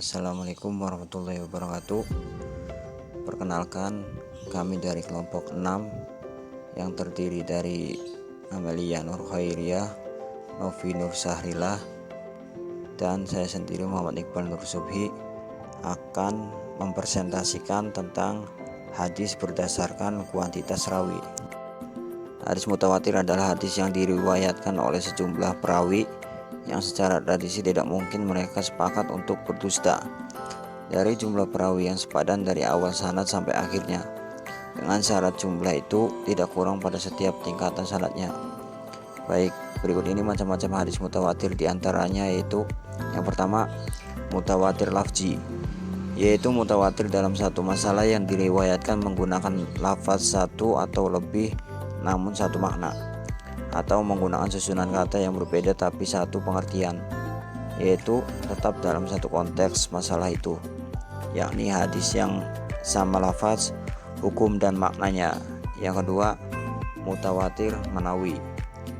Assalamualaikum warahmatullahi wabarakatuh. Perkenalkan, kami dari kelompok 6 yang terdiri dari Amelia Nur Khairiyah, Novi Nur Sahrilah, dan saya sendiri Muhammad Iqbal Nur Subhi akan mempresentasikan tentang hadis berdasarkan kuantitas rawi. Hadis mutawatir adalah hadis yang diriwayatkan oleh sejumlah perawi yang secara tradisi tidak mungkin mereka sepakat untuk berdusta. Dari jumlah perawi yang sepadan dari awal sanad sampai akhirnya, dengan syarat jumlah itu tidak kurang pada setiap tingkatan sanadnya. Baik, berikut ini macam-macam hadis mutawatir, diantaranya yaitu yang pertama, mutawatir lafzi, yaitu mutawatir dalam satu masalah yang diriwayatkan menggunakan lafaz satu atau lebih namun satu makna, atau menggunakan susunan kata yang berbeda tapi satu pengertian, yaitu tetap dalam satu konteks masalah itu, yakni hadis yang sama lafaz, hukum dan maknanya. Yang kedua, mutawatir manawi.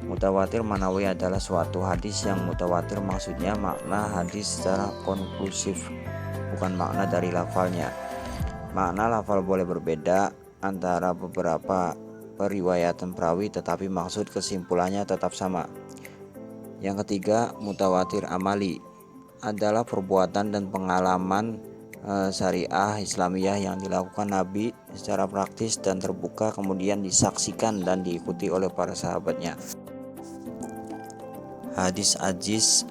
Mutawatir manawi adalah suatu hadis yang mutawatir, maksudnya makna hadis secara konklusif, bukan makna dari lafalnya. Makna lafal boleh berbeda antara beberapa periwayatan perawi, tetapi maksud kesimpulannya tetap sama. Yang ketiga, mutawatir amali adalah perbuatan dan pengalaman syariah Islamiyah yang dilakukan Nabi secara praktis dan terbuka, kemudian disaksikan dan diikuti oleh para sahabatnya. Hadis ajiz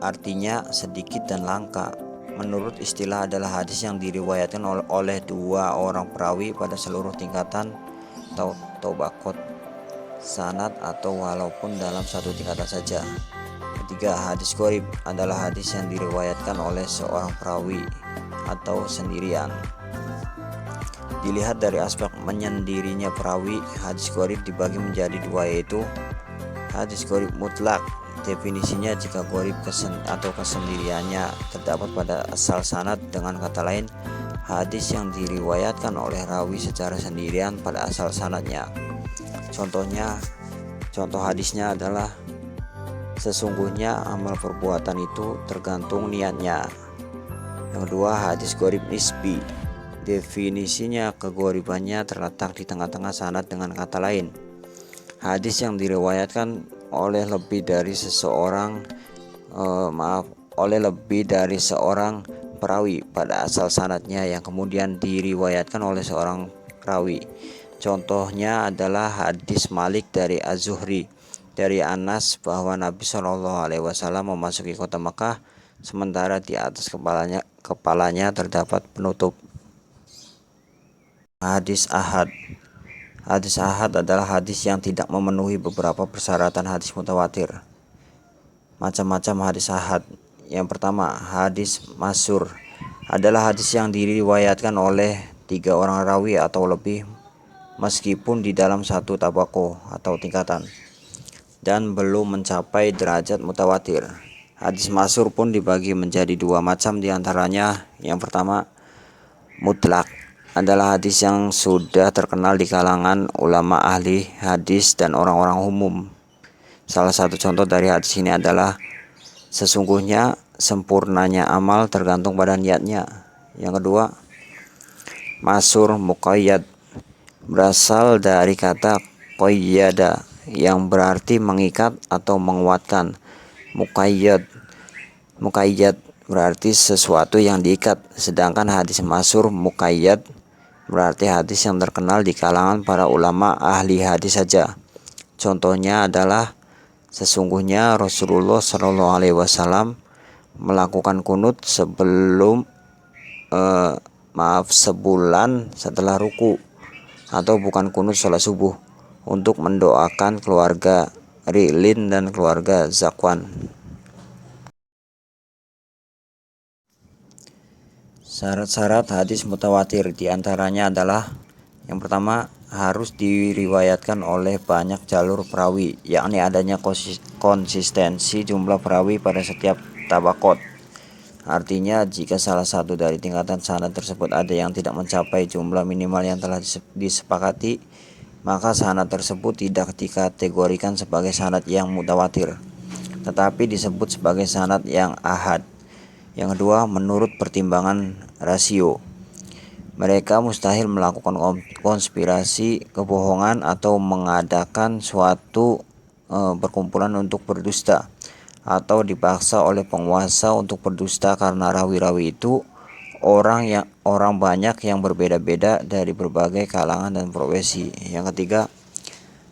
artinya sedikit dan langka. Menurut istilah adalah hadis yang diriwayatkan oleh dua orang perawi pada seluruh tingkatan atau tobakot sanad atau walaupun dalam satu tingkatan saja. Ketiga, hadis gharib adalah hadis yang diriwayatkan oleh seorang perawi atau sendirian. Dilihat dari aspek menyendirinya perawi, hadis gharib dibagi menjadi dua, yaitu hadis gharib mutlak. Definisinya, jika gharib atau kesendiriannya terdapat pada asal sanad, dengan kata lain, hadis yang diriwayatkan oleh rawi secara sendirian pada asal sanadnya. Contoh hadisnya adalah, sesungguhnya amal perbuatan itu tergantung niatnya. Yang kedua, hadis gharib nisbi. Definisinya, kegoribannya terletak di tengah-tengah sanad, dengan kata lain, hadis yang diriwayatkan oleh lebih dari seorang perawi pada asal sanadnya yang kemudian diriwayatkan oleh seorang perawi. Contohnya adalah hadis Malik dari Az-Zuhri dari Anas bahwa Nabi SAW memasuki kota Makkah sementara di atas kepalanya terdapat penutup. Hadis ahad. Hadis ahad adalah hadis yang tidak memenuhi beberapa persyaratan hadis mutawatir. Macam-macam hadis ahad. Yang pertama, hadis masyhur adalah hadis yang diriwayatkan oleh 3 orang rawi atau lebih, meskipun di dalam satu tabaqoh atau tingkatan, dan belum mencapai derajat mutawatir. Hadis masyhur pun dibagi menjadi 2 macam, diantaranya yang pertama, mutlak adalah hadis yang sudah terkenal di kalangan ulama ahli hadis dan orang-orang umum. Salah satu contoh dari hadis ini adalah, sesungguhnya sempurnanya amal tergantung pada niatnya. Yang kedua, masyhur muqayyad berasal dari kata qayyada yang berarti mengikat atau menguatkan. Muqayyad berarti sesuatu yang diikat, sedangkan hadis masyhur muqayyad berarti hadis yang terkenal di kalangan para ulama ahli hadis saja. Contohnya adalah, sesungguhnya Rasulullah SAW melakukan kunut sebulan setelah ruku, atau bukan kunut sholat subuh, untuk mendoakan keluarga Rilin dan keluarga Zakwan. Syarat-syarat hadis mutawatir diantaranya adalah, yang pertama, harus diriwayatkan oleh banyak jalur perawi, yakni adanya konsistensi jumlah perawi pada setiap tabaqot. Artinya, jika salah satu dari tingkatan sanad tersebut ada yang tidak mencapai jumlah minimal yang telah disepakati, maka sanad tersebut tidak dikategorikan sebagai sanad yang mutawatir, tetapi disebut sebagai sanad yang ahad. Yang kedua, menurut pertimbangan rasio. Mereka mustahil melakukan konspirasi, kebohongan, atau mengadakan suatu perkumpulan untuk berdusta, atau dipaksa oleh penguasa untuk berdusta, karena rawi-rawi itu orang banyak yang berbeda-beda dari berbagai kalangan dan profesi. Yang ketiga,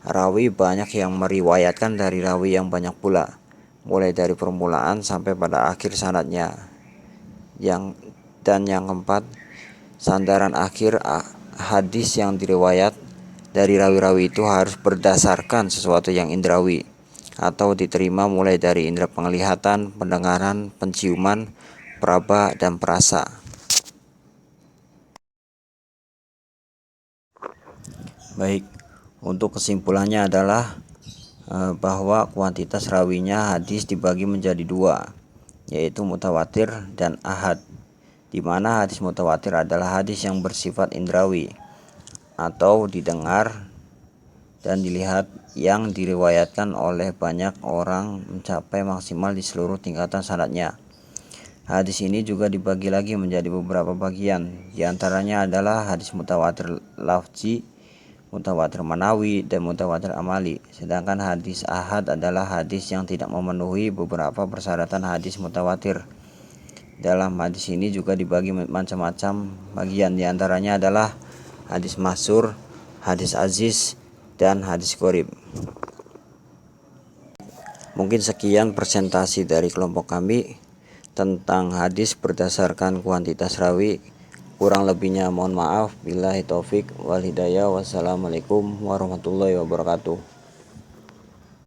rawi banyak yang meriwayatkan dari rawi yang banyak pula, mulai dari permulaan sampai pada akhir sanadnya. Yang keempat, sandaran akhir hadis yang diriwayat dari rawi-rawi itu harus berdasarkan sesuatu yang indrawi atau diterima mulai dari indera penglihatan, pendengaran, penciuman, peraba, dan perasa. Baik, untuk kesimpulannya adalah bahwa kuantitas rawinya hadis dibagi menjadi dua, yaitu mutawatir dan ahad, di mana hadis mutawatir adalah hadis yang bersifat indrawi atau didengar dan dilihat, yang diriwayatkan oleh banyak orang mencapai maksimal di seluruh tingkatan sanadnya. Hadis ini juga dibagi lagi menjadi beberapa bagian, diantaranya adalah hadis mutawatir lafzi, mutawatir manawi, dan mutawatir amali. Sedangkan hadis ahad adalah hadis yang tidak memenuhi beberapa persyaratan hadis mutawatir. Dalam hadis ini juga dibagi macam-macam bagian, diantaranya adalah hadis masyhur, hadis aziz, dan hadis qorib. Mungkin sekian presentasi dari kelompok kami tentang hadis berdasarkan kuantitas rawi. Kurang lebihnya mohon maaf. Billahi taufik wal hidayah. Wassalamualaikum warahmatullahi wabarakatuh.